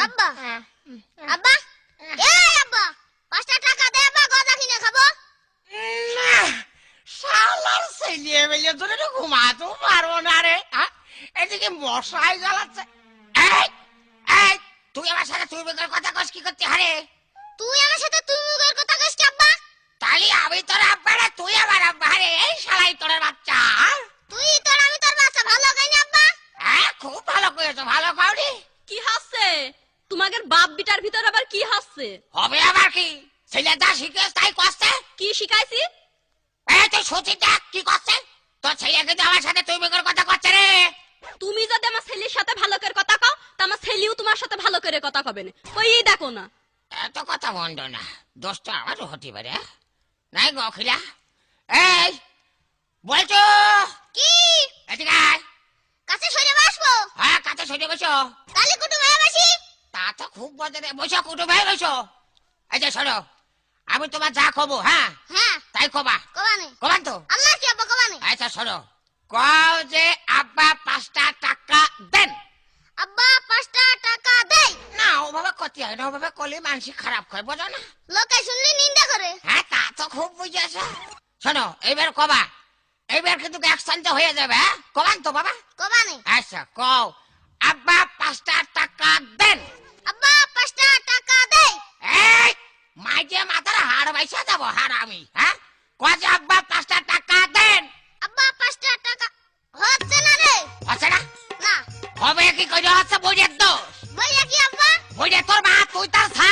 আব্বা আব্বা এই আব্বা 5টা টাকা দে আব্বা গজা কিনে খাবো শালার ছেলে মেয়ে ধরে তো ঘুমাতে পারবো না রে। এদিকে মশাই জ্বালাচ্ছে। এই এই তুই আমার সাথে তুই বেকার কথা কস কি করতে হারে? তুই আমার সাথে তুই মুগের কথা কইস কি আব্বা? তালি আমি তোর আব্বা রে, তুই আমার আব্বা রে। এই শালাই তোর বাচ্চা। তুই তোর আমি তোর বাচ্চা ভালো কইনি আব্বা? খুব ভালো করেছো, ভালো পাওনি। কি হাসছে তোমাদের বাপ বিটার ভিতর আবার কি হাসছে? হবে আবার কি? ছেলে যা শিখেছ তাই করছে। কি শিখাইছি? তুই সত্যি দেখ কি করছে। তোর ছেলে কিন্তু আমার সাথে তুই বেকার কথা করছে রে। তুমি যদি আমার ছেলের সাথে ভালো করে কথা কও তা আমার ছেলেও তোমার সাথে ভালো করে কথা কবে না। ওই দেখো না এত কথা বন্ধ না, দোষটা আমারও হতে পারে। নাই গো খিলা। এই বলছো কি এদিকে আয়। কাছে সরে বসবো? হ্যাঁ কাছে সরে বসো। তালি কুটু ভাই বসি? তা তো খুব মজা রে। বসো কুটু ভাই বসো। এই যে শোনো, আমি তোমার যা কব হ্যাঁ হ্যাঁ তাই কবা। কবানে কবান তো? আল্লাহ কি আব্বা কবানে? আচ্ছা শোনো, কও যে আব্বা 5টা টাকা দেন। আব্বা 5টা টাকা দেই। না ওভাবে কতি হয় না, ওভাবে করলে মানসিক খারাপ হয়, বোঝো না? লোকে শুনলে নিন্দা করে। হ্যাঁ তা তো খুব বুঝেছো। শোনো এইবার কবা, এইবার কিন্তু অ্যাকশনটা হয়ে যাবে। হ্যাঁ কবান তো বাবা? কবানে আচ্ছা কও আব্বা 5টা টাকা দেন। আব্বা 5টা টাকা দেই। এই মাইজে মাথার হাড় বাইসা যাবো হাড় আমি। হ্যাঁ কয়ে আব্বা 5টা টাকা দেন। আব্বা 5টা টাকা হচ্ছে না রে? হচ্ছে না? না হবে কি করে হচ্ছে? বইয়ের দোষ। বইয়া কি আব্বা? বইয়ে তোর মা তুই তার থা।